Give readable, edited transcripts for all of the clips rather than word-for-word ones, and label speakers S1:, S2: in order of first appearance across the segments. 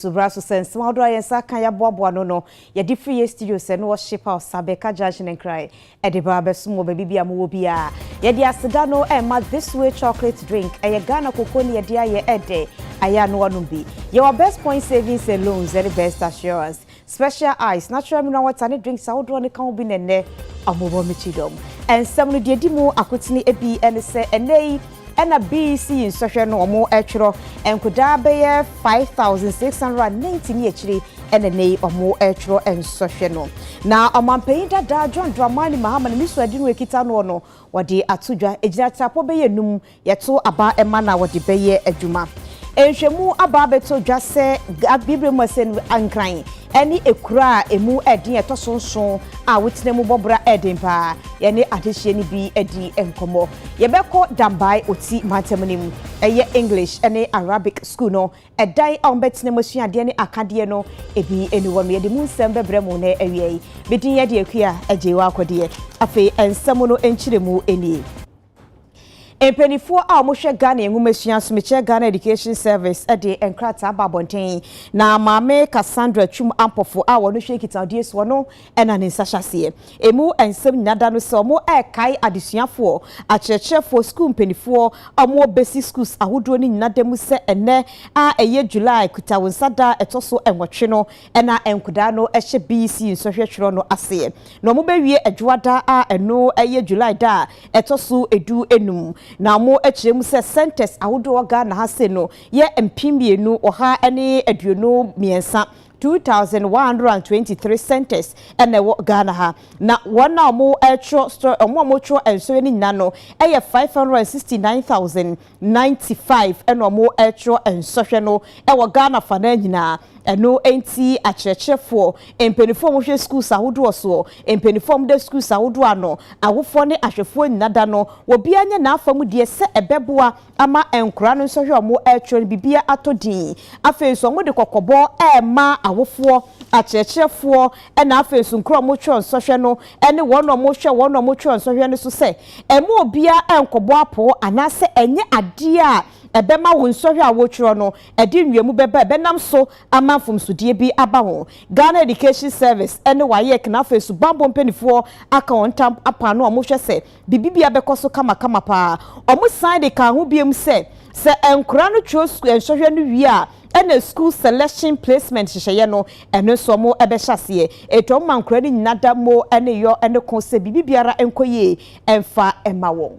S1: So braso sense ma do ayensa kan ya boaboa no ye di free studio se no ship house Sabeka judge and cry e de ba besumo ba bibia mo bia ye di aseda no e ma this way chocolate drink e ye Ghana cocoa ne ye dia ye ede aya no wonu bi your best point savings and loans the best assurance special ice natural mineral water ne drinks awodo ne kan bi nene amobo michidom and some no de di mu akotini ebi ene se enei and a BC in social normal etro and could be 5,690 actually and a nay or more etro and social. Now, a man paying that John Dramani Mahaman, Miss Wadin Wikitano, what the Atuja, Ejata Pobe Num, Yato Aba Emana, what the Baye Ejuma. And Shemu Ababeto just say, Gabriel Masen and crying. Any ekura emu edi eto sonson a witne mu bobra edimpa ye ne adehye ni bi edi enkomo ye beko dambai oti matemnim eye English ene Arabic school no edai on betne masuade ne akade no ebi eniwo no ye de mu nsem bebre mu na awie bedin ye de akua ajewa akode afi ensem no enchiremu eni Empenifo a mohwe Ghana enwumasua someche Ghana Education Service de enkrata babonten na maame Cassandra Twum Ampofo a wono hwe kitadie so no ena ne nsahase emu ensem nyada no se omo kai adesuafo acherechefo school mpenifo omo basic schools ahodo ni nyada mu se ene a eye July kuta wonsada etoso enwotwe no ena enkuda no ehye BC nsohwetwero no ase na omo bewie adwada a eno eye July da etoso edu enum na mo echiremu se centers ahodo Ghana ha se no ye empimbienu oha ene aduonu miensa 2,123 centers and Ghana ha na wana mo store mo tro enso ni nano eye 569,095 and mo tro enso hwe no Ghana fa na nyina eno enti acherechefo empenifo mo hwe schools ahodo so empenifo mo de schools ahodo ano awofo ne ahwefo nyada no obi anya na afamu de se ebeboa ama enkura no so hwe mo tro bibia atodin afenso mo de kokobo ma awofo acherechefo na afenso nkro mo tro so hwe no ene wono mo hwe wono mo tro so hwe no so se emu obia enkobo apo anase enye ade a ebema wonsohwe awotro no edi nwiemu beba benam so amanfom sudie bi aba ho Ghana Education Service ene waye kna fesu bambo mpenifo aka ontam apa no omo hwe se bibibia bekoso kama pa omo sign de ka ho biem se enkura no tro school ensohwe no wi a ene school selection placement hyehyeye no ene so mo ebe hyase eto mankura ni nyada mo ene yo ene kon se bibibiara enkoye emfa ema won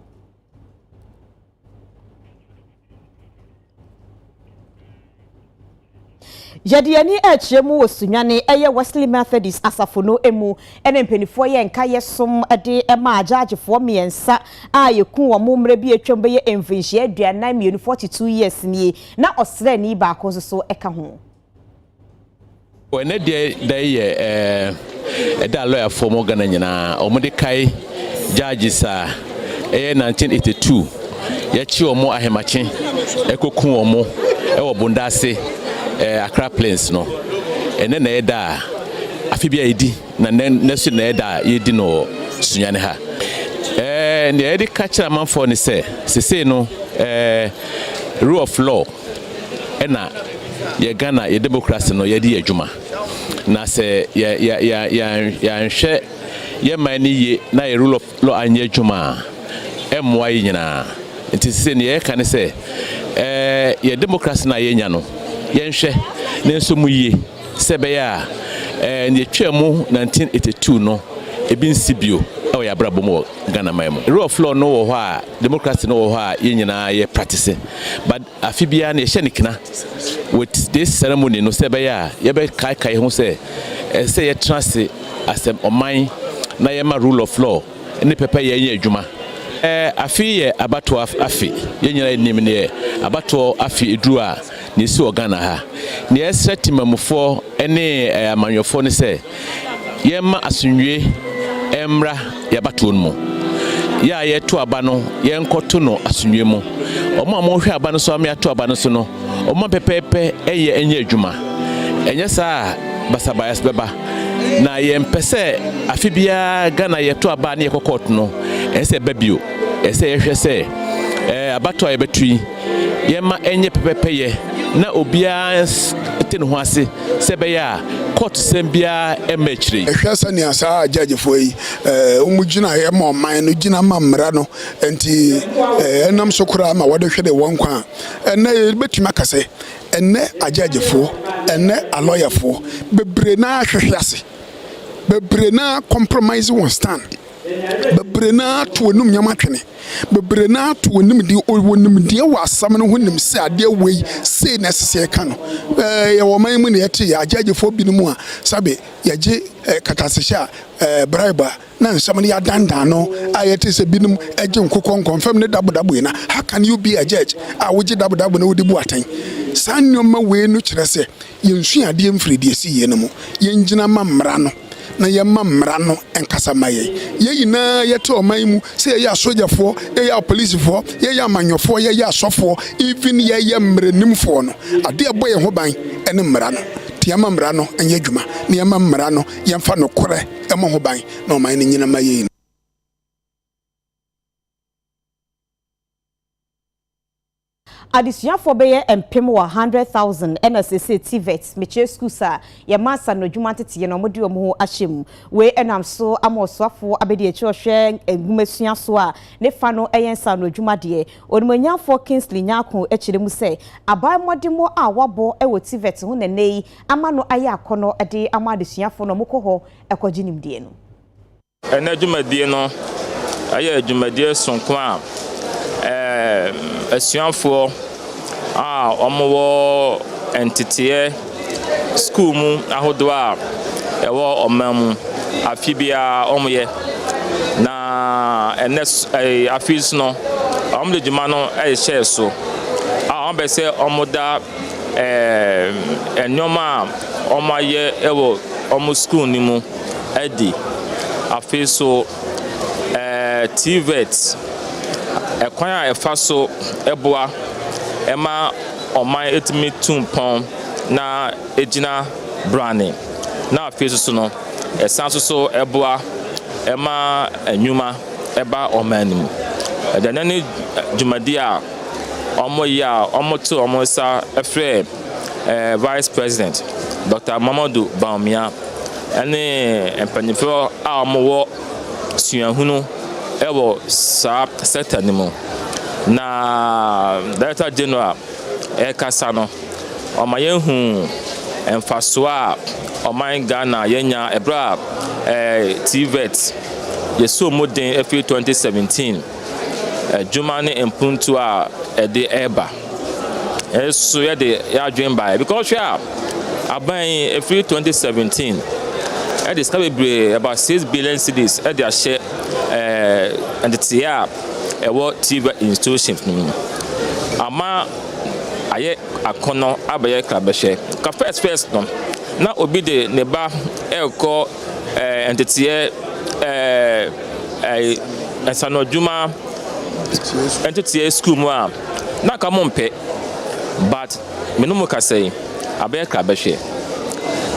S1: Yadiani echemu wosunwane eye Wesley Methodist asafono emu ene mpenifo ye nka yesom ade ema ajagefo miensa a yeku wo momre bi etwom be ye envinhye aduanan 42 years nie na osre ni ba ko so eka ho ene de ye da lawyer for mo Ghana nyina omode kai judges a 1982 ye chi omo ahemache ekoku omo ewo bondase Accra Plains no ene na eda afibia edi na nesu na eda yedi no sunyane ha ne edi catch man for ne se no rule of law ena ye Ghana ye democracy no yedi adwuma na se ya nhwe ye mani ye na ye rule of law anye adwuma emwa yi nyina nti se ne ye kan se ye democracy na ye nya no yenhwe nenso mu yie sebeya ne twemu 1982 no ebi nsibio e ya brabo mo Ghana maimo rule of law no wo ho a democracy no wo ho a yenyina ye practice but afibia na ye hyenikina with this ceremony no sebeya ye be kai ho se se ye trance asem oman na ye ma rule of law ne pepe ye nya adwuma afi ye abato afi yenyina enim ne abato afi eduru a ni si Ghana ha ni esretimamufo ene amanyofo ne se yema asunwe emra yabato no ya yeto aba no yenkoto no asunwe mu omo amonhwe aba no so am yato aba no so no omo pepepe eye enye adwuma enye saa basabayas beba na yempese afibia Ghana yeto aba ne yekokot no ese babio ese yehwe se abato ayebetui yema enye pepepe ye na obia
S2: mente no ho ase se be ya court sembia emechiri
S3: ehwesa ni asa judge foi umugina e ma man no gina mamra no enti enam sokura ma wode hwede wonkwa enne betuma kase enne ajajefo enne aloyerfo bebre na hwehwase bebre na compromise won stand bebre na to onum nyama twene bebre na to onum di wasam no honim se ade wei sei na sese ka no ye wo man mu ne yete ya ajajefo binumu a sabe yaje katasehya bribe na nsam ne ya dandan no ayete se binum eje nkokon confirm ne dabodabo na how can you be a judge a woji dabodabo na wodi bu atan sanyoma we no kire se yensu ade mfridi si ye no mu yengina mamra no na ye mamra no enkasa maye ye yina yete oman mu se ye asojafo ye ya policefo ye ya amanyofo ye ya asofo even ye mrenimfo no ade eboye ho ban ene mra no tiama mra no anya dwuma ne yama mra no yemfa no kore emo ho ban na oman ne nyina maye.
S1: Adisuafo beye empem wa 100,000 NSC TVET meche school sa ye masa no dwuma tete ye no modi omo ahyem we enam so amosofo abedi echi ohwe engumesua so a ne fa no eyensa no dwuma de onimanyafo Kingsley Nyako echire mu se abai modimo a wabo ewo TVET ho nenei ama no aye akono de ama adisuafo no mokoho ekoginim de no
S4: ena dwumadie no aye dwumadie sonko a asuafo omowo entity school mu ahodo a ewo omamu afibia omoye na enes afis no omde djuma no share so ombe se omoda enyoma omaye ewo omo school ni mu edi afiso TVET ekwan a efa so eboa ema oman etimi tumpon na ejina branding na afiso so no esanso so eboa ema anyuma eba oman mu edanani jumadi a omoto omosa efre vice president Dr. Mamadou Baumia ene empanifo a omowo suahunu ewo sa sector ni mo na director general kasa no omayenhu emfaso a oman Ghana yenya ebra TVET yeso modern efi 2017 juma ne empuntu a ede eba eso ye de ya dwen by because aban efi 2017 e discover about 6 billion cedis e dey share and it's here ewo TV institutions ama aye akono abaye klabehye ka first no na obi de ne ba elko entity esanoduma entity school mu a na ka mompe but menumu ka say abaye klabehye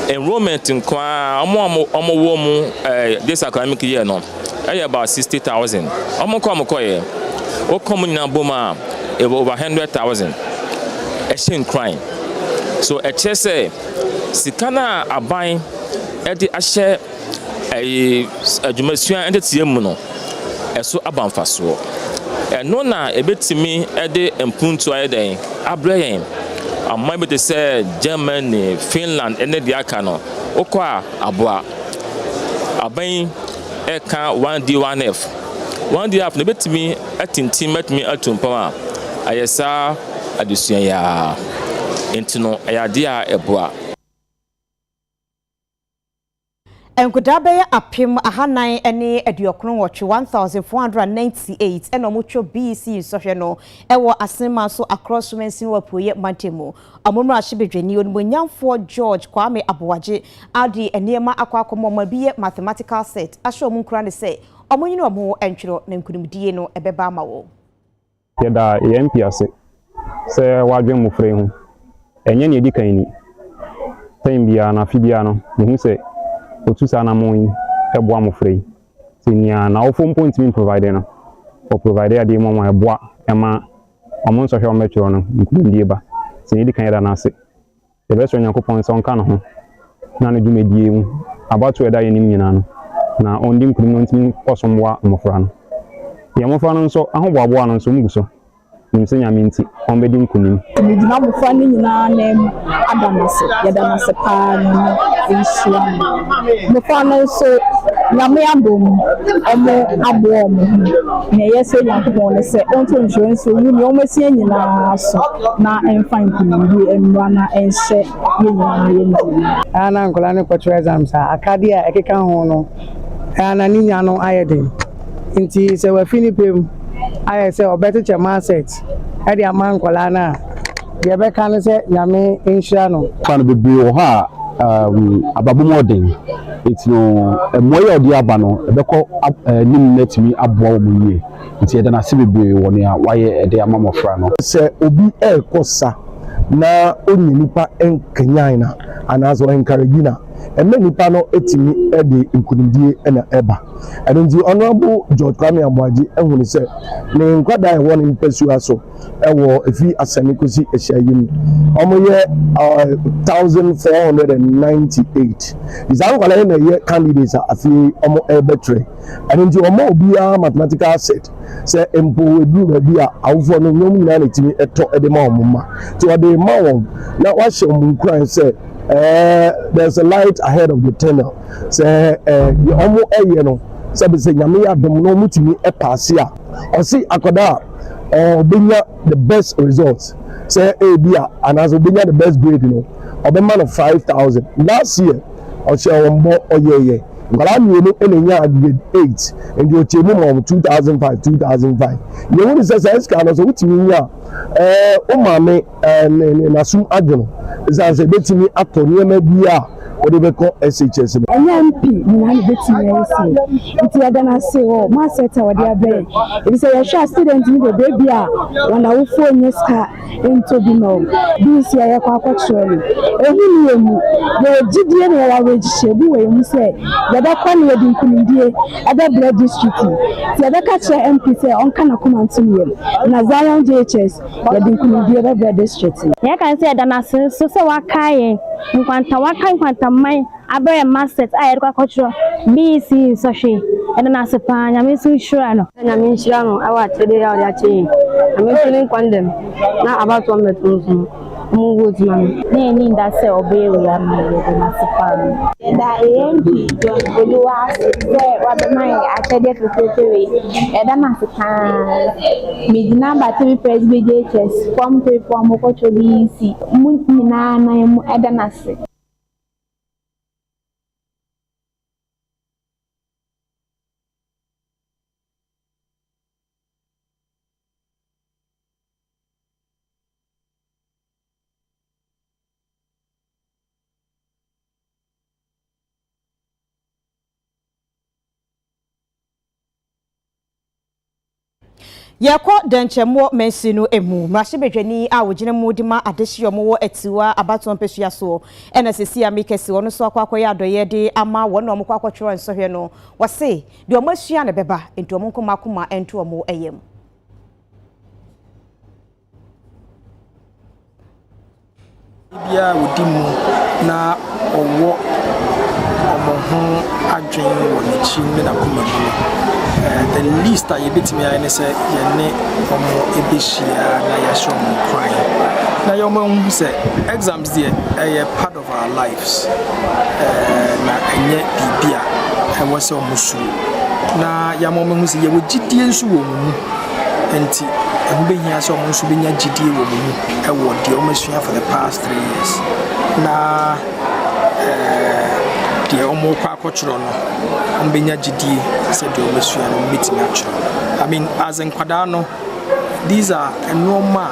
S4: enrollment nkwa omo wo mu this academic year no about 60,000. Omokoye. O communina boma over 100,000. Eshin crime. So a chese sikana abain edi ashe a jumesua and its yemuno. Eso abanfaso. And nona ebetimi edi empuntu ede abrayen. I might be say Germany, Finland, and the Akano. Okwa abwa. Abain eka 1D1F 1D1F ne betimi atintim metimi atumpa ayesa adusua ya entino ayade a eboa
S1: Enkudabe apim ahanan ene aduokron woche 1498 eno mucho BC sohwe no ewo asema so across womensin wapoye mantemu amomra hibedwani onimonyamfo George Kwame Abowaje adi enema akwakomo mabiye mathematical set asho munkura ne se omonyine omo entwiro na nkunimdie no ebeba mawo
S5: yeda empiase se wadwen mufre hu enye ne edikan ni tembia na fibia no hu se otusa na mon eboa mofrei tinia na ofo point min provider no o provider ade mo eboa ema omon so hwe o metro no nkundie ba tinidi kan yada na ase the best Yankopon son can ho na no dwumadie mu abato eda yenim nyina no na ondim kunu ntimi kosomwa mofra no ye mofra no nso ahoboabo no nso muguso nimse nyame nti on bedi nkunim
S6: medina mofra no nyina na adamase yadamase pa no nsia mofra no nso nyame abom omo abo omo na yese Yankopon se onto insurance wu ni omesie nyina so na emfa nkunim emwa na enhye nyina yendi
S7: ana nkola ne kwocho exams akade a ekeka ho no ana ni nya no ayeden nti se wa fini pem aye se obeto che mindset e dia man nkola na ye be kan se nyame enhia no
S8: fan bebre wo ha ababu modern it no moye odi aba no ebeko nim netimi aboa wo yie nti eda na se bebre wo ne a waye ede amamofra no
S9: se obi ekosa na onye nipa enkanyan na anazo encourage na emme nipa no etimi ede nkunimdie na eba eno nti honorable George Kwame Abuaji ehunu se ne nkwada e won mpasua so ewo efi asanikosi ehyiayim omoye 1498 izankwala na ye candidates afi omo ebetre eno nti omo obia mathematical set se empo edu na bia awofo no nyom nyina na etimi eto ede ma omma ti ode ma won na wa hye omunkran se there's a light ahead of the tunnel say omo eye no sabi say nyame ya dom no mutimi e pass a o si akoda obenya the best results say bia and as obenya the best grade no obema no 5000 last year o she ombo oyeye ngala mienu enenya grade 8 and you chemu mo 2005 you want to say ska no so mutimi nya o mame na sum adwono is betimi atoni ma bia odi beko SHS no
S6: NMP ni na betimi ese iti ada na se o ma seta wodi abe ebi se ya student ni be bia wana wofo nyeska ento bi no bi si ya kwa kwachori ehuni emu ye gidie na ya register bi we mu se ya da kwa ni yedi nkunindie ada blood district ti ada ka che MP se on kana komantuni na Zion JHS yedi nkunindie be blood district ya kan se ada na se so se wakaye nkwanta mai abere maset ayer kwa kochro BC so hwe ena na sepa nyame so hwira no nyame hwira no awa tede ya odi achi nyame feeling condemn na about one metrons mu go ti man na ni nda se obewe ya me na sepa da AMP John Oluwa se wa be mai atede fefewe eda na sepa midina ba tv president JHS form 3 form kochro BC mu nyina na mu eda na se
S1: Yako denchemo mensinu emu mashibedwani a wogina mudima adehyo mo etiwa abaton pesua so ena sesi amikesi wono so akwakoya adoye de ama wono omko akwochoro nsohwe no wase de omasua ne beba enti omonkomakoma ento omo eyem
S10: bia wodimu na owo omoho adwen wonichi me na komamu the least I bit me I say yene omo ebeshia na yasho mo cry na yomo say exams there a part of our lives na enye bibia e wo se omusu na yamomo hu say ye wogidie nsu wo mu enti ebe hia so omusu benya gidie wo mu e wo de omusua for the past 3 years na the omo kwa akochro no ombenya gidie said the omusua no meeting actually I mean as in kwadano these are normal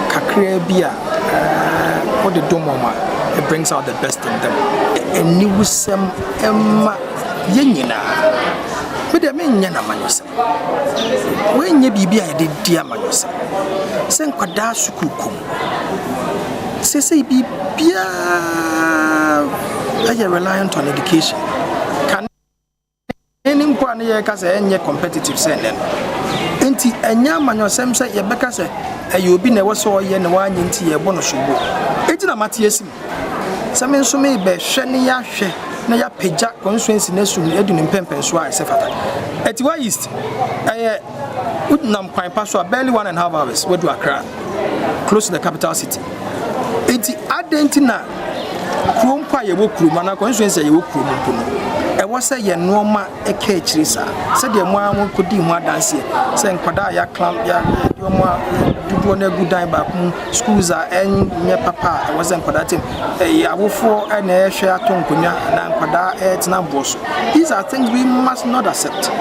S10: kakra bia what the domoma it brings out the best in them and new sem emma yenyina me de menya na manyosem wenye bibia e de dia manyosem sen kwada sukukum sese bibia are reliant on education can any one year cause any competitive send enti enya manyosem sɛ yɛbɛka sɛ ɛyɛ obi na ɛwɔ sɛ ɔyɛ na wanyɛ nti yɛbɔ no sobo enti na mate asim sɛ me nso me bɛhwɛ ne yɛahwɛ na yɛapagya constituency na sum yɛdu ne mpɛmpɛn so a ɛsɛ fata Etiwa East ɛyɛ nam kwan pa so a barely 1.5 hours wadu Accra close to the capital city enti adenti na kurom pa yɛwɔ kurom na constituency yɛwɔ kurom mpo no ɛwɔ sɛ yɛ nneɛma ɛka akyiri saa sɛdeɛ mo a monkɔdi ho adanseɛ sɛ nkwadaa ya clam ya mo a dodoɔ no agu dan baako mu schools a ɛnyɛ papa a ɛwɔ sɛ nkwadaa tem awofoɔ ɛna ɛhwɛ ato nkonnwa na nkwadaa ɛtena boɔ so these are things we must not accept.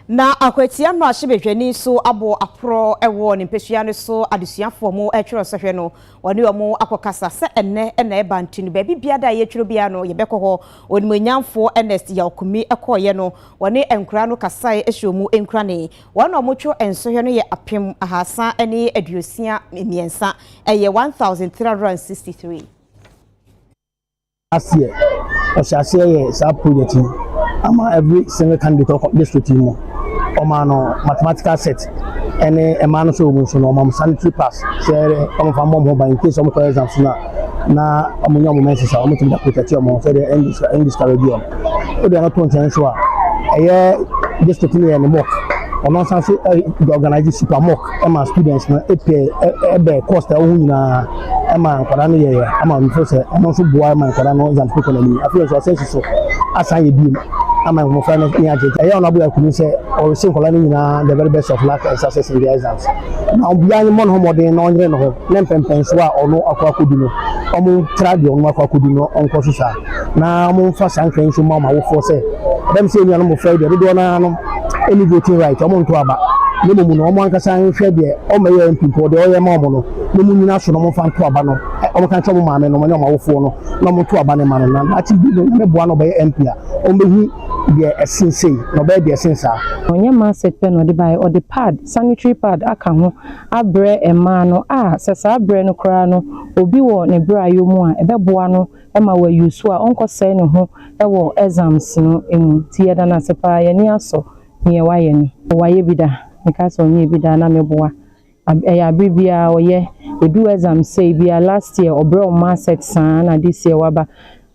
S1: Na akwatia no ahyebehwani so abo apro ewo ne mpesua no so adesuafo mo etwero sehwe no wone omo akokasa se enne na eba ntinu ba bibia da ye twero bia no ye bekọ ho onimanyamfo Ernest Yakumi ekoye no wone enkura no kasae ehyomu enkura ne wone omo two ensohwe no ye apem ahasa ene aduosia miensa eye 1363
S9: asie osase ye sa project ama every single candidate of district team omano mathematical set ene emano so omunso no omam sanitary pass share omfa mom ba in case of exams na omunya mo message omo tim da protect omo so the English caribbean o de na to nchen so a eye district ni ene mock ono san so organize super mock ema students na ebe cost e hu nyina ema nkwada no ye ama mfo se ono so boa ema nkwada no exam ko na ni afi so sense so asan ye bi ama mo fa no ni aje e ona bo yakunu se o se nkola ni nyina the very best of luck and success in the exams na obia ni mon ho modern na onre no ho na mpempen so a ono akwakodu no omo trade ono akwakodu no onko so sa na mo fa sankan so ma wo fo se dem se ni ano mo fa de do na no any voting right omo nto aba ne mo no omo ankasa hwe de omo ye MP ko de oye ma omo no ne mo nyina so no mo fa nto aba no omo kan cho mo ma me no mo ne omo wo fo no na mo to aba ne ma no na ati bi no ne boa no be MP a omo hu de essence no be de essence a
S11: onye ma set pen o de buy or the pad sanitary pad aka ho abre ema no sesa abre no kra no obi wo ne bra yo mu a ebeboa no ema wa use a onko sai ne ho ewo exams no emu ti yeda na sepa ye ni aso ne waye ni waye bida because onye bida na meboa ya bibia oye edu exam say bia last year obre o ma set san na this year waba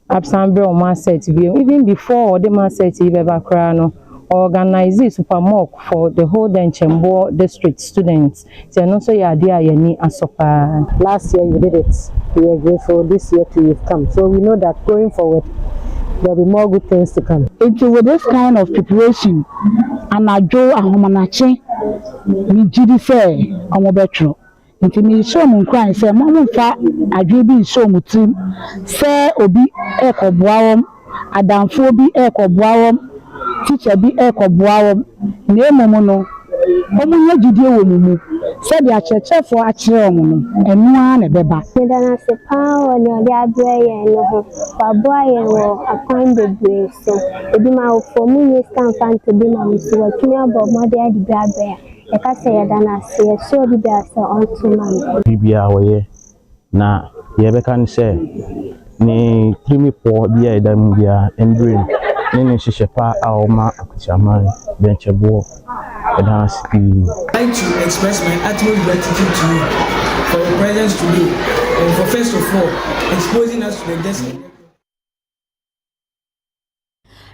S11: absambre o ma set even before the ma set ibeba kra no organize super mock for the whole Denchembo district students. So no so ya dia yani asopa.
S12: Last year you did it. We are grateful this year too you've come. So we know that going forward there will be more good things to come.
S6: With this kind of preparation and ajo ahomanache ni jidi say omobetro. Nti mi show mu kran say mo fa adwe bi show mu tim say obi ekoboawom adamfo bi ekoboawom teacher bi ekoboawom na emomo no omunye jidie wo mu say the achechefo akire omo no enu a na beba
S13: medana se pa oni odi abreye no ho babo aye wo akwan bebre so ebi ma ofo munye scan fan to bi na mi so atumi abo mode adi abreye e ka say yadana se so bi be asa onto man
S5: bibia woye na ye be kan say ni trimi po bia edam bia endrin ni shishepa aoma akuchama benchebo edana speed.
S14: I'd like to express my utmost gratitude to you for your presence today and for first of all exposing us to the destiny.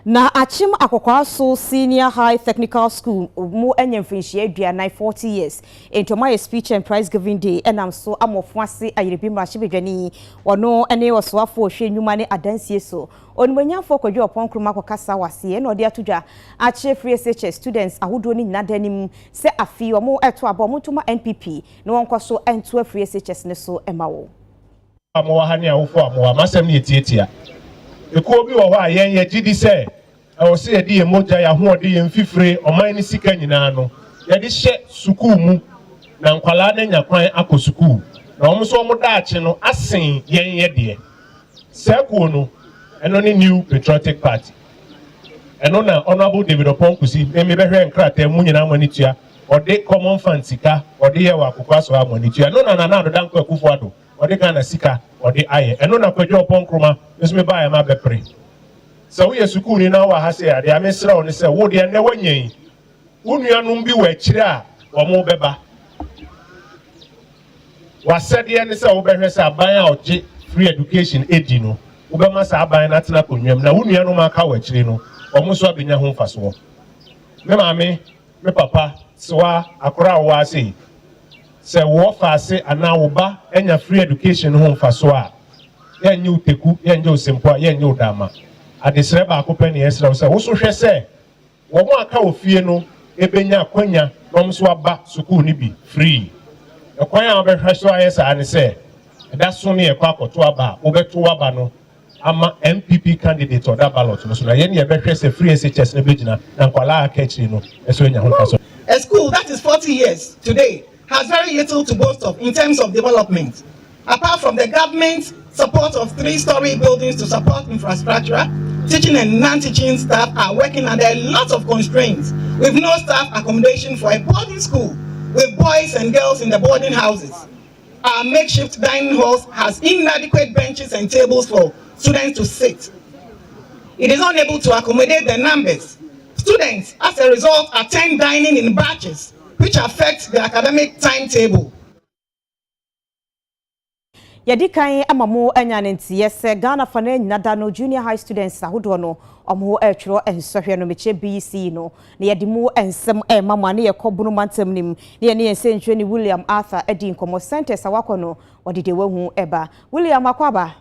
S1: Na achim akokwa so senior high technical school mu enyemfinhie aduana 40 years into my speech and prize giving day enam so amofwase ayerebi mrahye wono ene wosoafo ohwe nwuma ne adansie so onimanyafo kwadwe oponkroma kokasa wase na ode atudwa ache free SHS students ahodo ni nyina danim se afi omo eto aba omo tuma NPP na wonkoso ento free SHS ne so emawo
S15: amo ha ne awofo amo amasem ne tietia eko bi wo ho a yen ye gidi se o se edi emoja ya ho odi yen fifire oman ni sika nyina no ye di hye sukuu mu na nkwala na nya kwan akọ sukuu na omo so omo daache no asen yen ye de sekuo no eno ni New Patriotic Party eno na honorable David Oponkusi emi behwe nkrata mu nyina amanitua ode common fund sika ode ye wa akokwa so amanitua no na na adodanko akufo ado ode kana sika ode aye eno na kwadwe Oponkroma meso me ba ya ma bepre So we are school in our house here. They are messing around and say, "What they are never yin. Unyanumbi wechira or more beba." Was said the end say obehwesa ban out free education age no. Obama sa ban na tena konwam na unyanum aka wechire no. Omo so abenya ho mfaso. Me mame, me papa, so akora wa say. Say wo fa say ana wo ba enya free education ho mfaso a. Ye nyu teku, ye nyu sempo, ye nyu dama. Adesre ba akopɛ ne yɛsrɛ sɛ wo so hwɛ sɛ wo mo aka ofie no ebenya akwanya na ɔmo so aba school ni bi free ɛkwan a wɔbɛhwɛ so ayɛ saa ne sɛ ɛda so ne yɛkɔ akɔto aba wo bɛto aba no ama MPP candidate ɔda ballot no so na yɛn yɛbɛhwɛ sɛ free SHS no bɛgyina na nkwalaa aka akyiri no ɛso nya ho mfaso.
S16: A school that is 40 years today has very little to boast of in terms of development, apart from the government's support of 3-story buildings to support infrastructure. Teaching and non-teaching staff are working under a lot of constraints, with no staff accommodation for a boarding school, with boys and girls in the boarding houses. Our makeshift dining halls has inadequate benches and tables for students to sit. It is unable to accommodate the numbers. Students, as a result, attend dining in batches, which affects the academic timetable.
S1: Yadi kan amamo anya ntie se Ghana fa na nyada no junior high students ahodo no omo etwro ensohwe no meche BC no na yadi mu ensem mama na yekobunu mantem nim na ye nsentwe ni William Arthur edi nkomo center sawako no odide wahu eba William akwaba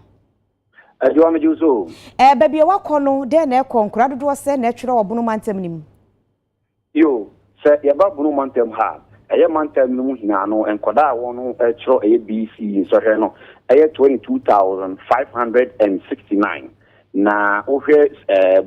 S17: ajo amejuso
S1: baby wako no de na ekonkura dodo se na etwro obunu mantem nim
S17: yo se yeba bunu mantem ha eye mantem no hina no enkoda wono etwro eye BC sohwe no eye 22,569 na ohwe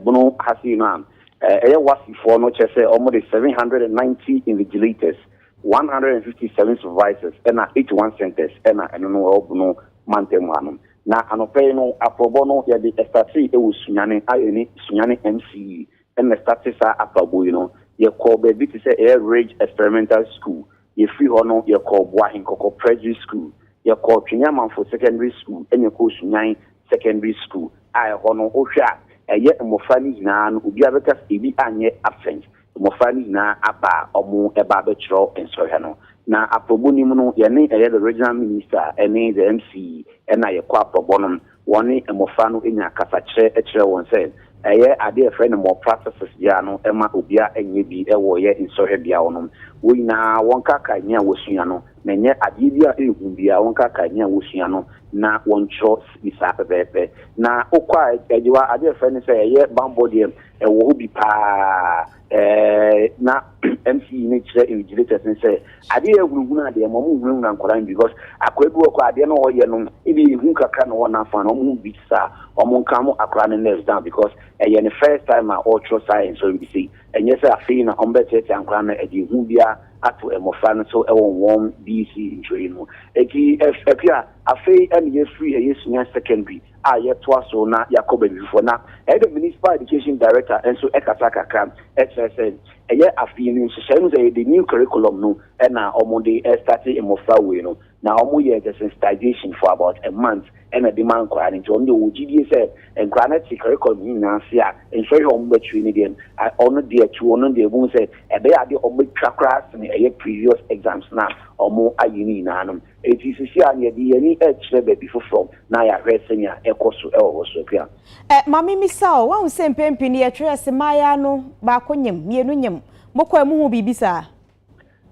S17: bunu hasina eye wasifo no chese almost 790 invigilators 157 supervisors and 81 centers and no bunu mantem hanu na anope no aprobo no ye de estati e wosunyane ayeni sunyane MC and the statisa aprobo you know ye call be bit say air range experimental school ye free hono ye call boa hinkoko prejudice school ye call Trinyaman for secondary school and ye call Sunyan secondary school I hono ohwa eye mofani na no obi abeka ebi anye absent mofani na aba omo eba betro ensohwe no na aprobo nim no ye ne eye the regional minister ene the MC ena ye kwa aprobo no woni mofano enya kasa kire won say eye ade friend more practices ya no ema obia enye bi ewo ye ensohwe bia wono wo na wonka kanya wosua no na nye ade bia ehun bia wonka kanya wosua no na woncho bisa pepepe na okwa ejiwa ade friend say eye bambodie ewo obi pa na MC ni kire invigilators say ade ehunhun ade mo mu hunhun ankoran because akwabi wo kwa ade no ho ye no ebi ehun kakra no wona fa no mo bisa omo nka mo akra ne nerves down because eye the first time I ultra science so we see and yes I feel na ombete ankra na ade hu bia ato emofan so e won BC intro no eki efia afei and yes free yes secondary ye twaso na yakobe before na the municipal education director and so ekataka kan HSN eye afei ni so the new curriculum no and na omonde started emofa we no na omo ye the sensitization for about a month and a demand kwa into on the OGD said and granite curriculum na sia and so you on between again I on the two on the boom said e be ade on betwakras na eye previous exams na omo ayini na no it is sia na de yani e be from na ya hwesenya ekoso e wo so pia
S1: mami misao wa hu sempempi ni etwe se maya no ba konyem mienu nyem mokwa mu hu bibisa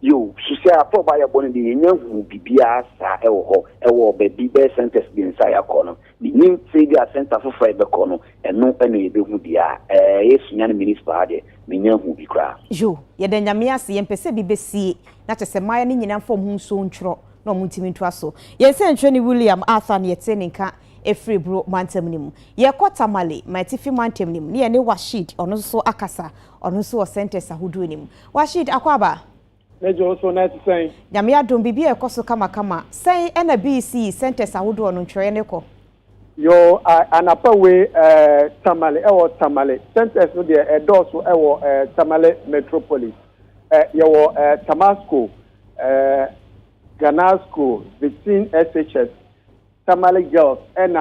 S17: yo susia aproba ya boni de nyanhu bibia sa ewo ho ewo be bibe centers bi nsa ya kono di nim say dia center for five be kono eno ene be hu dia yesu nyane municipal de me nyanhu bi kra
S1: yo ye de nyame ase ye mpese bibesi na tese maya ni nyina fom hu so ntro na omuntimi ntwa so ye se ntwe ni William Arthur ne yete nka efree bro mantem nim ye kwata male matifi mantem nim ne ye ne Washid ono so akasa ono so o centers ahodo nim Washid akwaba
S18: Nejo so na tsen
S1: nyame adom bibia ekoso kama sen na BC centers ahodo no ntwe ne ko
S18: yo anapa we tamale ewo tamale centers no de edoso ewo tamale metropolis yo Tamasco Ganasco between SHS Tamale Girls and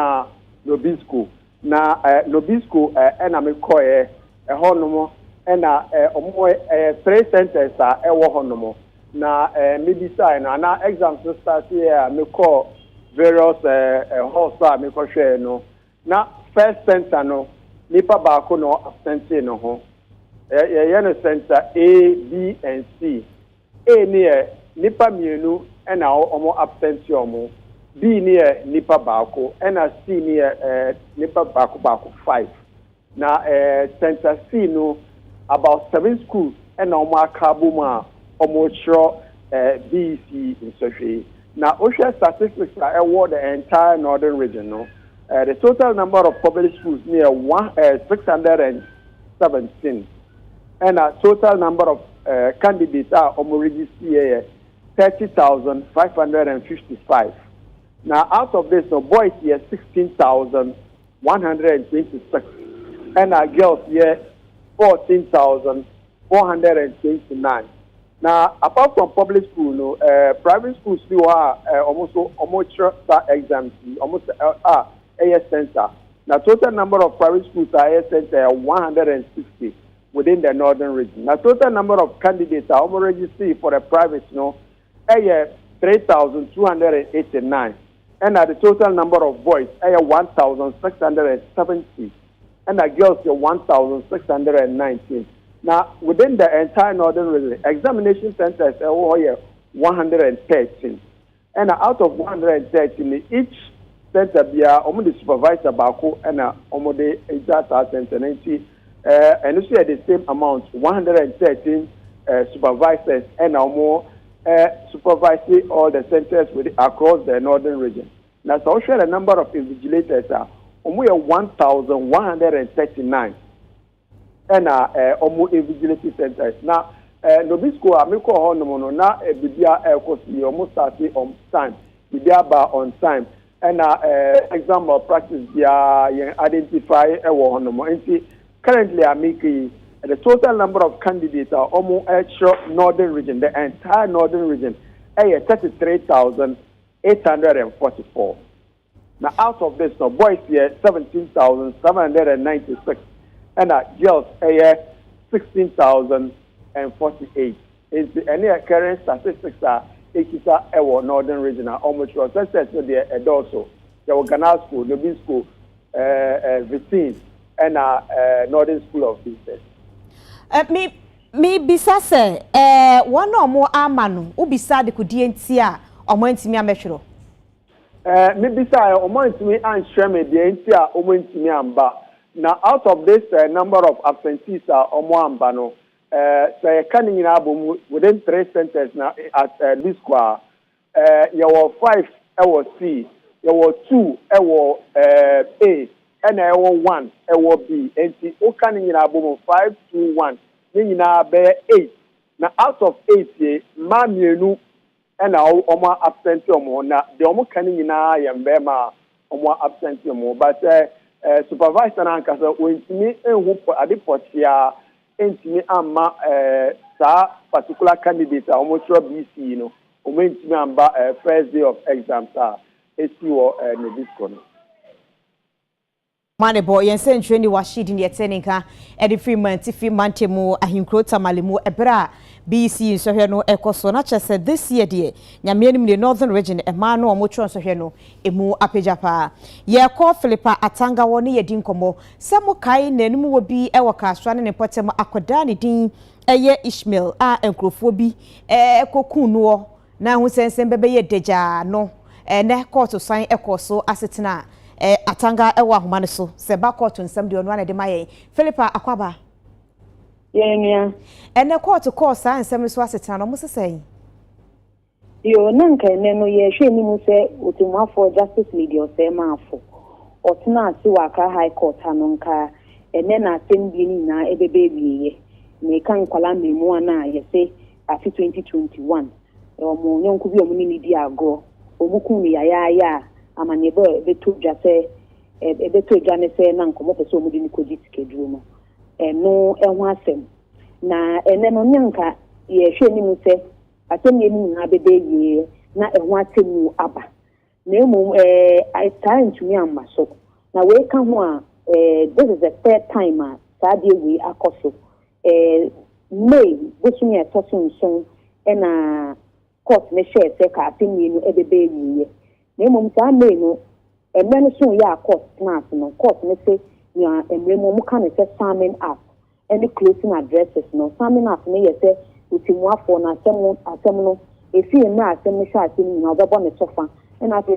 S18: Nobisco na Nobisco ena me koye honomo ena omo 3 centers a ewo honomo na maybe say na exams start here me call various halls a me ko hwe no na first center no nipa ba ko no absent no ho no center A, B and C. A ni nipa mienu ena omo absent omo. B ni nipa ba ko ena C ni nipa ba ko 5. Na center C no about 7 schools ena omo akabu ma omo chro BC in Sophie. Now, OSHA statistics are award the entire northern region. No, the total number of public schools near 617, and a total number of candidates are already 30,555. Now, out of this, the boys here 16,126, and our girls here 14,429. Now, apart from public school, no, private schools still are almost exams, almost AS center. Now, total number of private schools are AS center 160 within the northern region. Now, total number of candidates are almost registered for the private, no, 3,289. And the total number of boys 1,670, and the girls 1,619. Now, within the entire northern region, examination centers are 113. And out of 113, each center be the supervisor bako and the data center. And you see at the same amount, 113 supervisors and more supervising all the centers across the northern region. Now, so share the number of invigilators are 1,139. And almost invigilation centers. Now, Nobisco, Amico Honomono, now Bibia Elcosi, almost starting on time, Bibia bar on time. And example practice, identify a Honomo. And currently, Amiki, the total number of candidates are almost extra northern region, the entire northern region, 33,844. Now, out of this, no boys here, 17,796. And girls 16,048. It's any current statistics are Ekita Ewo Northern Region almost success there also. The Organa School, the B School, Vicine, and Northern School of Business.
S1: Me bisase one or more amanu ubisa de kudientia or mointimi ameshro.
S18: Me bisa o mointimi and shame the entia o mointimi amba. Now, out of this number of absentees are Omoambano, say coming in album within 3 centers now at this square. There were 5 C, there were 2 A, and there were 1 B. And the coming in album 5, 2, 1, meaning now bear 8. Now, out of 8, Mamienu and our Oma absentium, now the Omo coming in I am Bema Oma absentium, but supervisor and Casa when me and who adipotia entimi ama sa particular candidate almost BC no when me amba first day of exams SU Nobisco no
S1: Mane boy yen sentwe ni washid ni eteninka edi free mantemu ahinkrota malemu ebra BC nsohwe no ekoso na chese this year de nyamienim the northern region ema no omotro nsohwe no emu apejapa ye ko Philippa Atanga woni yedi nkomo semu kai nanum wo bi e wakaswa ne potem akoda ne din eye Ishmael a enkrofo bi kokunuo na hu sensen bebe ye deja no ne court sign ekoso asetena Atanga ewa ahoma so se ba court nsem de onu na de maye Philippa akwaba
S19: yenya
S1: ene court course nsem so asetena no musesai
S19: yo nanka ene no ye hwe ni mu se otumafo justice league osema afo otuna ati waka high court anonka ene na assembly ni na ebebe biye me kan kwala memu ana ye se afi 2021 omo nyonku bi omo ni di ago omuku ni ya amanebo betu jase betu jane se na nkomo pese omudi ni koji tikedru no no ehwo asem na ene no nyanka ye hwe ni mu se asem ye ni na bebe ye na ehwo asem aba na emu ai time tumi amma so na we ka ho a this is the third time Sadia we akoso May bosunya tosun na court me share say ka atemi no ebebe niye na mom sa May no emre no so ya court class no court me say ya emre mo ka ne say summing up any closing addresses no summing up me ye say utimwafo na asem no efi na asem me sha atemi na obebo ne sofa na say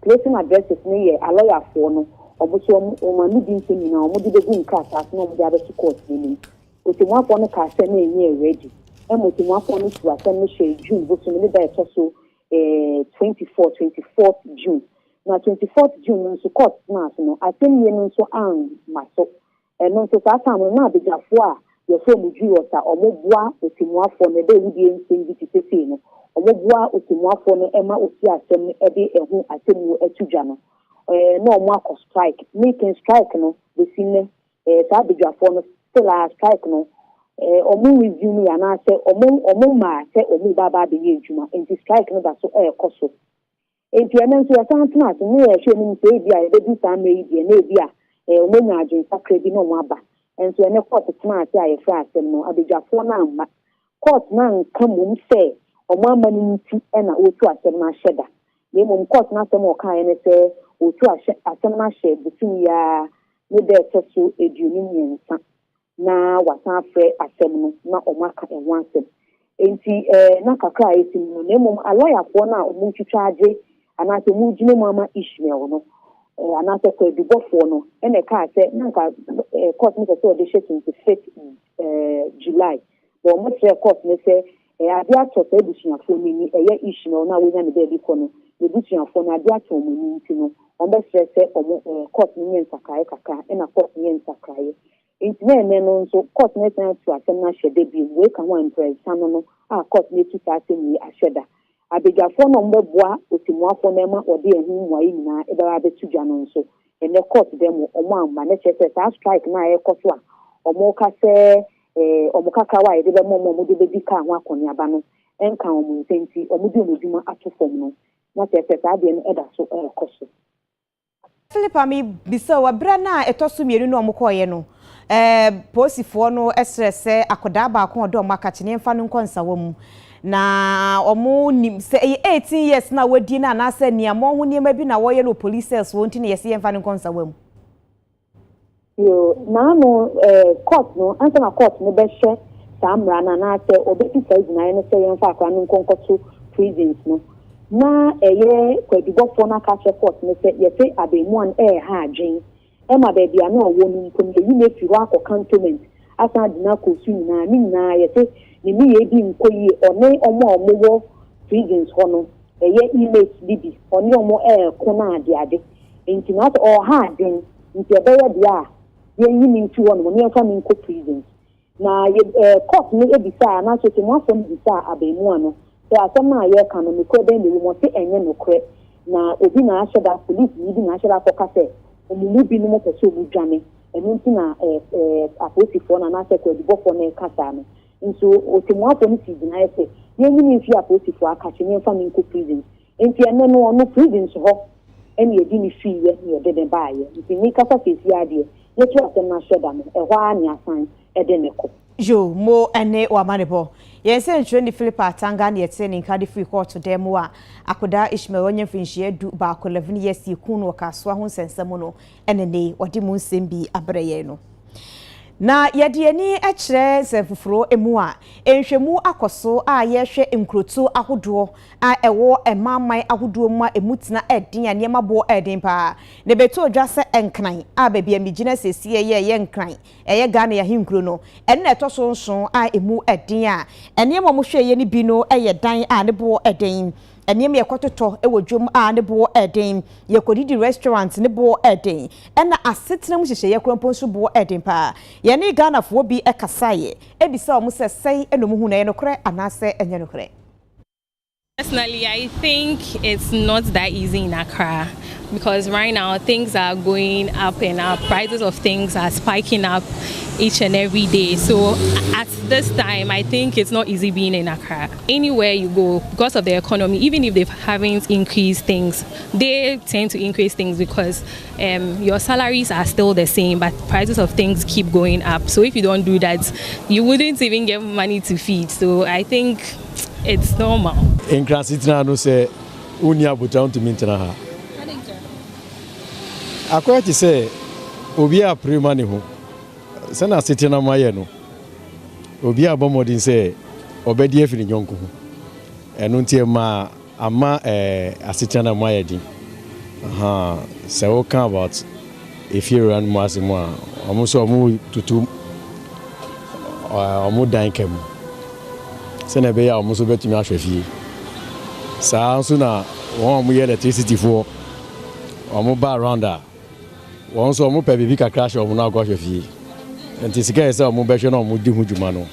S19: closing addresses me ye lawyer for no obuso o manu bi ntemi na o mo de begu nka asase no mo de abeto court ni utimwafo no ka say na enye ready Motimwafo no to asem no share June boso me da so 24th June na 24th June nso court na so no asem ye no so an maso no so sa sam na abejafo a ye fo mu ju ota omoboa otimwafo no de wudie nsem bi tete no omoboa otimwafo no ema ofi asem e de ehu asem no atudwa no no omo akọ strike making strike no besine sa abejafo no still a strike no omu resume ya na say omu ma say omu baba de ejuma enti strike no da so koso enti enen so ya santina so no ya hwe ni say bia e be sa ma yi na bia omu nya adwen sakra bi no mu aba enso ene court tena ase aye fra asem no abejafo na amma court na nka mum say omu ama ni nti na otu asem na hyeda na mum court na asem o kan ene say otu asem na hye bitin ya Midday so eduni nyensa na wasanfre asem no na omaka enwansem enti na kakra etim no nemom aloyafo na omuntwitwa age anase mujine mama Ishmael no anase ko edubofo no ene ka se nanka court no so de 25 July bo mo tre court ne se abia to se busuafo ni eye Ishmael na we nya ne be ko no ne busuafo na abia to mo ni nti no ombe se omo court ni nsakaye kaka ena court ni nsakaye Intine no nso court na san to asem na hyede bi we ka ho impresa no court na tu ta asem yi ahyeda abejafo no mbeboa otimwafo na ma ode ehu mwai nyina e ba betudwa no nso ene court dem omo amba na chese sa strike na ye koso a omo ka se omo kaka wa ye de be mo de be ka ho akoniaba no enka omo ntenti omo di omoduma atofom no na chese sa de no eda so koso
S1: Philippa mi bisa wa bra na etoso mienu no omokoye no posifo no esrese akoda ba ko do makati ne mfa no nkonsa wom na omo nim se 18 years na wadi na na se nia mo ho niema bi na wo ye no police cells wonti ne yesi mfa no nkonsa wom
S19: yo na no court no ansa na court ne be hye samra na na se obeti size na ne se mfa akwa no nkonkoto prisons no na eye kwadubofo na ka che court ne se yesi abemu an ha adwen Emma baby ana owo ni nkom ye ne fi wa ko cantonment asa dina ko su na ni na ye se ni mi ye di nkoyi one omo prisons ho no eye image bibi one omo ko na ade enti na o ha den nti e be ye dia ye yi ni nti wo no me fa mi nko prisons na ye court ni ebisa na so te mo afo ni bisa abemu ano so asem na ye ka no me ko den ni mo te enye no kre na obi na ashoda police ni bi na ashoda ko kase omumu bi no mo pese obudwane enu nti na aposifo na na se ko edibofo na kasa no nso otimwafo ni ti na ese ye nyini fi aposifo akache ni mfa nko prison enti ene no ono prison so ho eni edi ni fi ye ni ede den baaye nti ni kasa fesi ade ye tu asem na shoda no ehwa ani asan ede ne ko
S1: jo mo ene wa manebo yense ntwe ni Philippa Tanga na yete ni nkade free court dem wa akoda Ishmael onye finhie du ba ko 11 years ikun no kaso ho nsensem no ene ne wodi mu nsem bi abreye no na yede ani akire zefufuro emu a enhwemu akoso a ye hwe nkrotu ahodo a ewo emamman ahodo mu a emutina edin ya niema bo edin pa ne beto odwa se enkran a bebia amigina sesie ye nkran eye Ghana ya hinkro no enne etoso nson a emu edin a eniema mo hwe ye ni bi no eye dan a ne bo edin eniem ye kototo ewo dwom a ne bo eden ye kodidi restaurant ne bo eden ena asetena mu hyehye ye krompo nso bo eden pa ye ne Ghana fo bi ekasaye ebisa o mu sesei eno mu hu na ye nokre anase enye nokre.
S20: Personally, I think it's not that easy in Accra, because right now things are going up and up. Prices of things are spiking up each and every day. So at this time, I think it's not easy being in Accra. Anywhere you go, because of the economy, even if they haven't increased things, they tend to increase things because your salaries are still the same, but prices of things keep going up. So if you don't do that, you wouldn't even get money to feed. So I think it's normal.
S21: In Cransitna, no say, Unia Butown to Mintana. I quite say, Obia pre-money home. Sana sitting on my no. Obia Bomodin say, Obedi F in Yonko. And until ma ama a sitting on my head. So, what about if you run Massimo, almost a move to two or more dankem. Senabe almost bet to match with you. So, sooner one we electricity for or mobile around that. Once or more baby crash or now go with you. And this guy is a mobile no mudi hujumano.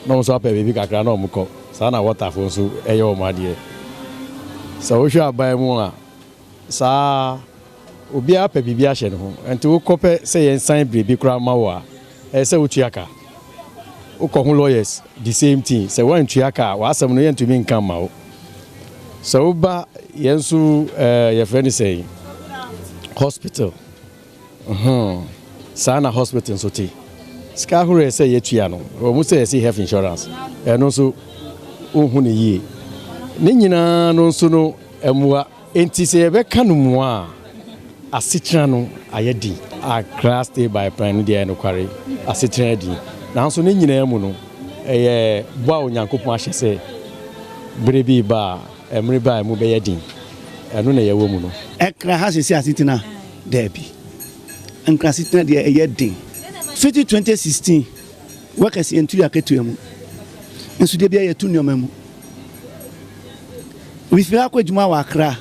S21: No so baby crash no muko. Sana water for so ayo my dear. So we shall buy more. Sa obia pe bibia hye ne ho enti wo kope say yen sign brebi kra mawa e say utuaka uko lawyers the same thing say one tuaka wa asem no yen to me nkan mawo so ba yensu your friend say hospital sana hospital so ti ska hore say yetua no o mu say health insurance e no so ohun ne yie ne nyina no so no emua enti se ebe kanu a asitra no ayedi a class day by plan dey no kware asitra di na so ne nyina mu no eye bo a onyankopon ahye se brebi ba emre ba mu be yedin eno na yewo mu no
S22: ekra ha se asitina debi enkra asitina de yedin 2016 workers entu yaketu mu nso de bia yetu nyoma mu we feel akwa juma wa Accra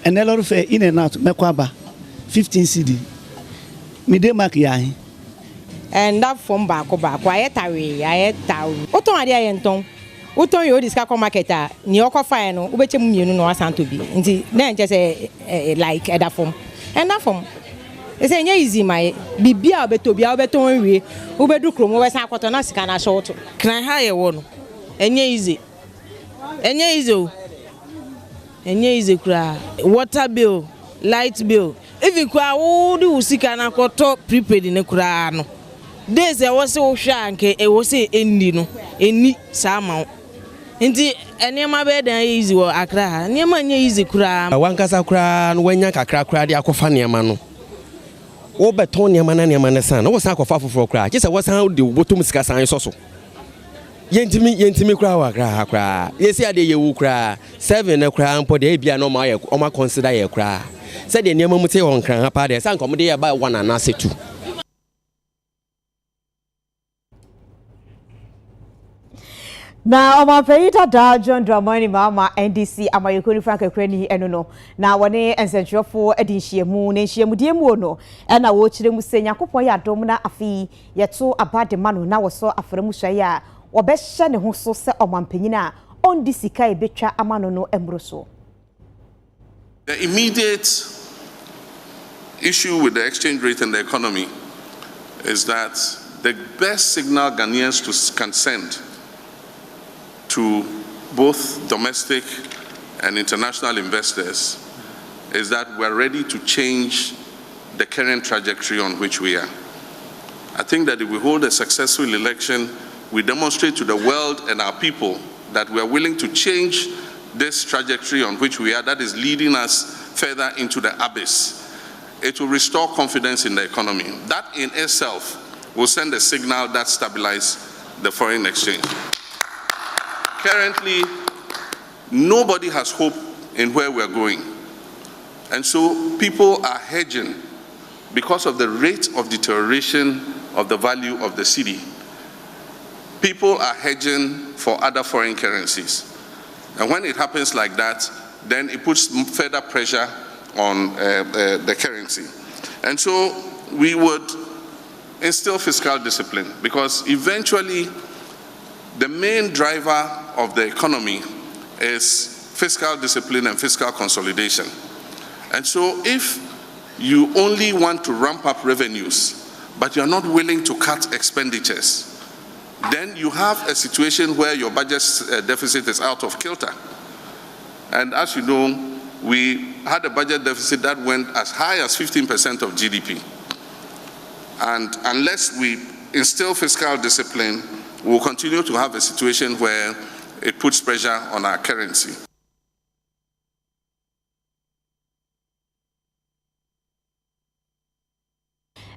S22: and a lot of in and out mekwaba 15 cedi Midday mark yahin
S23: and that from back ayetawe oton ade ayenton oton yo diska ko marketer ni okofa no ubechem mienu no asanto bi nti na nche say like that from and that from e say nya easy my bibia obetobia obeton wie ubedu krom we san akoto na sika na short
S24: kan ha ye wo no enya easy enye ize kura water bill, light bill. Even kwa wodi usika na koto prepaid ne kura no. Days e wose wo hwa nke e wose endi no. Eni sama. Nti enema be dan easy wo Accra. Enema nye easy kura.
S25: Wankasa kura no wanya kakra kura de akofa neema no. Wo beton neema na san. Wo san akofa foforo kura. Kisa wo san de botum sika san so. Yentimi kura wa kura yesi ade yewu kura 7 na kura mpo de bia no ma consider ye kura said the name mute on kran ha pa de san kom de ye ba 1 and 2
S1: na omapeyita da John Dramani mama NDC amayekoni Frank Ekreni eno no na wone ensentwefo edinhyiemu ne nhyiemu die mu no na wo kire mu senya kopon ya dom na afi yeto abade mano na woso afremu hwaye a obehye ne ho so se omampanyina ondi sika ebetwa amano no embroso.
S26: The immediate issue with the exchange rate and the economy is that the best signal Ghanaians can send to both domestic and international investors is that we're ready to change the current trajectory on which we are. I think that if we hold a successful election, we demonstrate to the world and our people that we are willing to change this trajectory on which we are, that is leading us further into the abyss. It will restore confidence in the economy. That in itself will send a signal that stabilizes the foreign exchange. Currently, nobody has hope in where we're going. And so people are hedging because of the rate of deterioration of the value of the cedi. People are hedging for other foreign currencies. And when it happens like that, then it puts further pressure on the currency. And so we would instill fiscal discipline because eventually the main driver of the economy is fiscal discipline and fiscal consolidation. And so if you only want to ramp up revenues, but you're not willing to cut expenditures, then you have a situation where your budget deficit is out of kilter. And as you know, we had a budget deficit that went as high as 15% of GDP. And unless we instill fiscal discipline, we'll continue to have a situation where it puts pressure on our currency.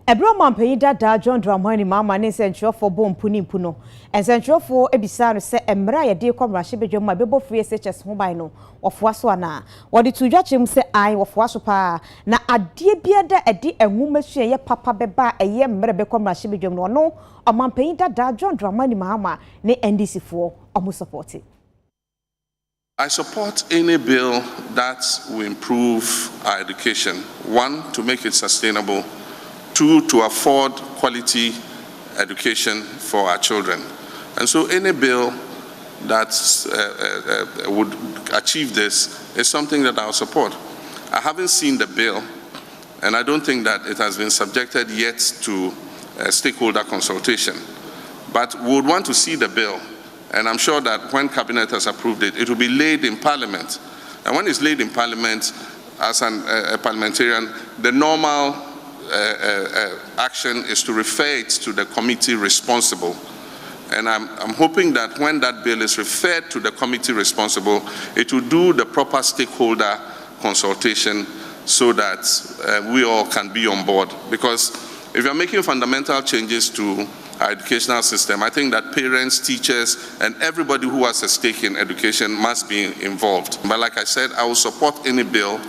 S1: Ebro mampanyi dada John Dramani mama ne nsentwerefo bo mpuni mpuno nsentwerefo ebisa no se emra ye de kwamrahye bedwam abebo free SHS ho ban no wofoa so ana wode tudwachem se ai wofoa so pa na ade biada ede enwumasua ye papa beba eye mre be kwamrahye bedwam no no mampanyi dada John Dramani mama ne NDC fo omo support.
S26: I support any bill that will improve our education. One, to make it sustainable. Two, to afford quality education for our children. And so any bill that would achieve this is something that I'll support. I haven't seen the bill, and I don't think that it has been subjected yet to stakeholder consultation. But we would want to see the bill, and I'm sure that when Cabinet has approved it, it will be laid in Parliament. And when it's laid in Parliament, as a parliamentarian, the normal action is to refer it to the committee responsible. And I'm hoping that when that bill is referred to the committee responsible, it will do the proper stakeholder consultation so that we all can be on board. Because if you're making fundamental changes to our educational system, I think that parents, teachers, and everybody who has a stake in education must be involved. But like I said, I will support any bill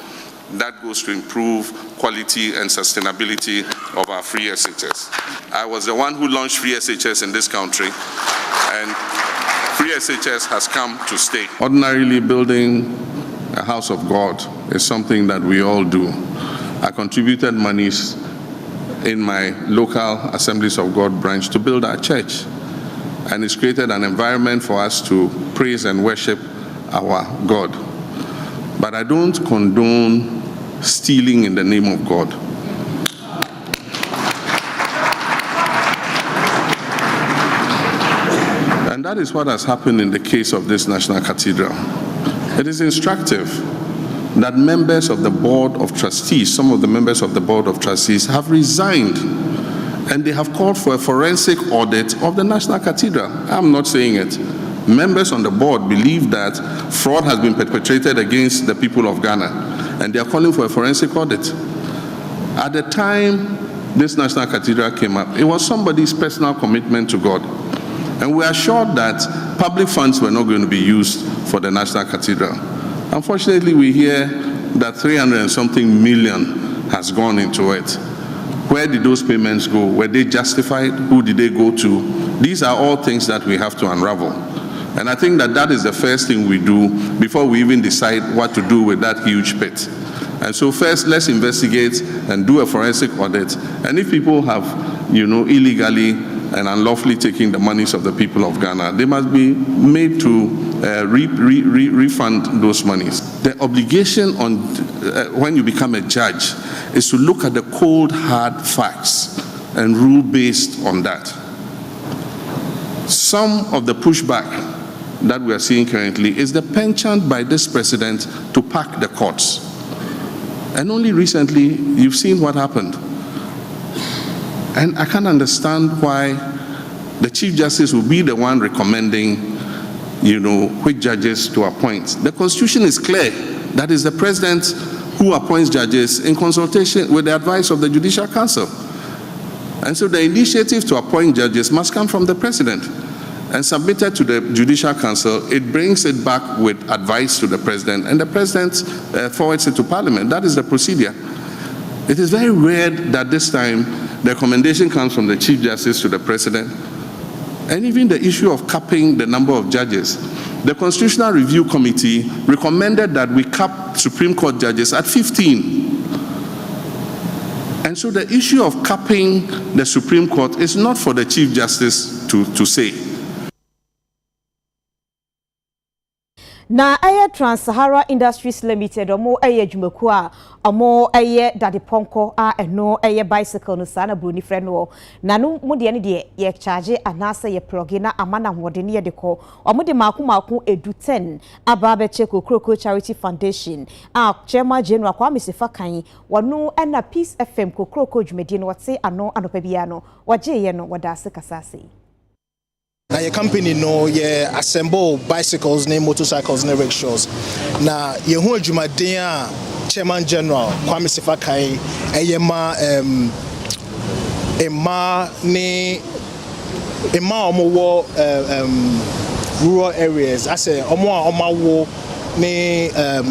S26: that goes to improve quality and sustainability of our free SHS. I was the one who launched free SHS in this country, and free SHS has come to stay. Ordinarily, building a house of God is something that we all do. I contributed monies in my local Assemblies of God branch to build our church, and it's created an environment for us to praise and worship our God. But I don't condone stealing in the name of God. And that is what has happened in the case of this National Cathedral. It is instructive that members of the Board of Trustees, some of the members of the Board of Trustees have resigned, and they have called for a forensic audit of the National Cathedral. I'm not saying it. Members on the board believe that fraud has been perpetrated against the people of Ghana, and they are calling for a forensic audit. At the time this National Cathedral came up, it was somebody's personal commitment to God. And we are sure that public funds were not going to be used for the National Cathedral. Unfortunately, we hear that 300 and something million has gone into it. Where did those payments go? Were they justified? Who did they go to? These are all things that we have to unravel. And I think that that is the first thing we do before we even decide what to do with that huge pit. And so first, let's investigate and do a forensic audit. And if people have, illegally and unlawfully taking the monies of the people of Ghana, they must be made to refund those monies. The obligation on when you become a judge is to look at the cold, hard facts and rule based on that. Some of the pushback that we are seeing currently is the penchant by this president to pack the courts. And only recently, you've seen what happened. And I can't understand why the Chief Justice will be the one recommending, which judges to appoint. The Constitution is clear. That is the President who appoints judges in consultation with the advice of the Judicial Council. And so the initiative to appoint judges must come from the President. And submitted to the Judicial Council, it brings it back with advice to the President, and the President forwards it to Parliament. That is the procedure. It is very rare that this time the recommendation comes from the Chief Justice to the President. And even the issue of capping the number of judges. The Constitutional Review Committee recommended that we cap Supreme Court judges at 15. And so the issue of capping the Supreme Court is not for the Chief Justice to say.
S1: Na aye Trans-Sahara Industries Limited omo aye dwumaku a omo aye dadeponko a eno aye bicycle no sana bruni friend wo na no mu de ne de ye charge anasa ye plug na amana hode ne ye de ko omo de maku edu 10 aba be che Kokroko Charity Foundation a chairman general Kwame Sefakan wonu na Peace FM Kokroko dwumedi no wote ano anopa bia no waje ye no wadase kasase.
S2: Now your company no assemble bicycles, motorcycles, rickshaws. Now your whole Jumadea Chairman General Kwame Sefakai rural areas. I say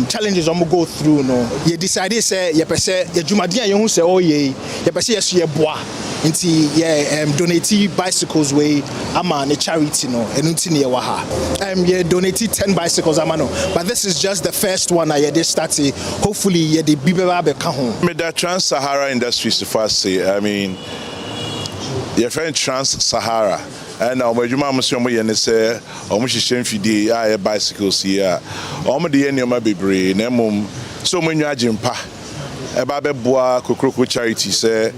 S2: challenges go through no. You decided say you pese your Jumadea you say oh ye pese yes ye bois. Donate bicycles way ama ne charity no enunti ne wa donated 10 bicycles amano, but this is just the first one I did start. Hopefully ye the bibeba be ka ho.
S3: Midday Trans-Sahara Industries to first say, I mean your friend Trans-Sahara and now my juma must say fidi bicycles here the enema bebre nemum so many ajimpa eba beboa Kokroko Charity say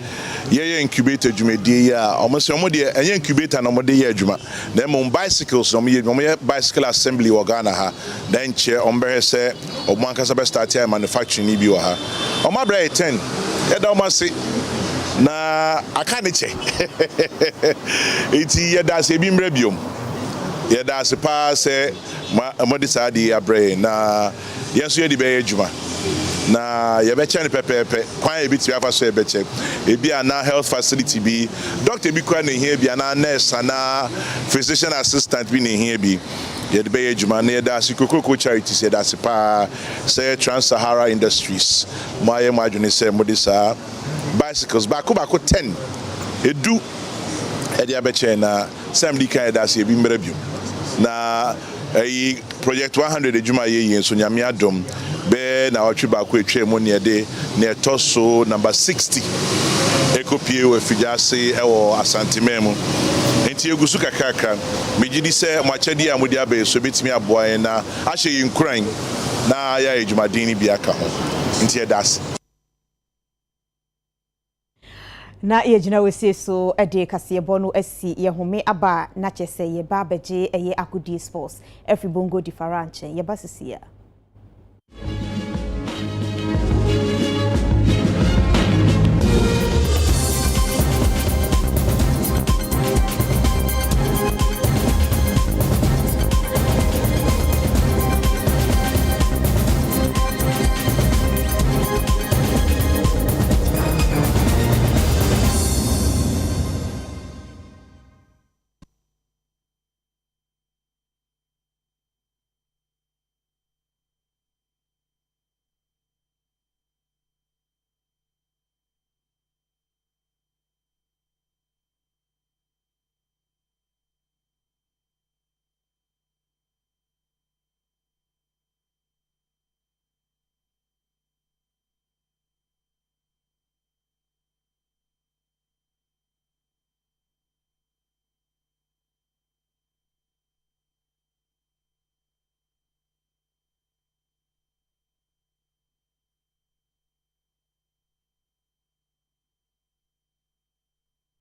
S3: ye incubator dwumedi ya almost de incubator na de ye adwuma na bicycles ye bicycle assembly organ ha then chair ombe say omankasa be start manufacturing ni bi wa ha omabra 10 e da omase na aka ne che iti ye da se bi mra biom ye da se pa se mo de sa di abre na yeso ye di be adwuma na ye be chane pepepe kwan e biti afa so e be che e bia na health facility bi doctor bi kwa na here bia na nurse na physician assistant bi na here bi ye de be adwuma na ye da Kokroko Charity se da se pa say Trans-Sahara Industries ma ye ma adwene se mo de sa bicycles bako 10 edu e dia be che na samdi kan da se bi mbra bi na project 100 adwuma ye yin so nyame adom be na watwe bako etwe mu ne de na etoso number 60 ekopie we fijase ewo asantememu enti egusu kakaka megidi se mwachedi amudi abe so betimi aboa na ahye yinkran na ya adwumadini bi aka ho enti edas
S1: na yejina wese so ede kase bono asi ye home aba na chese ye ba beje eye akudi sports every bongo different ye basisia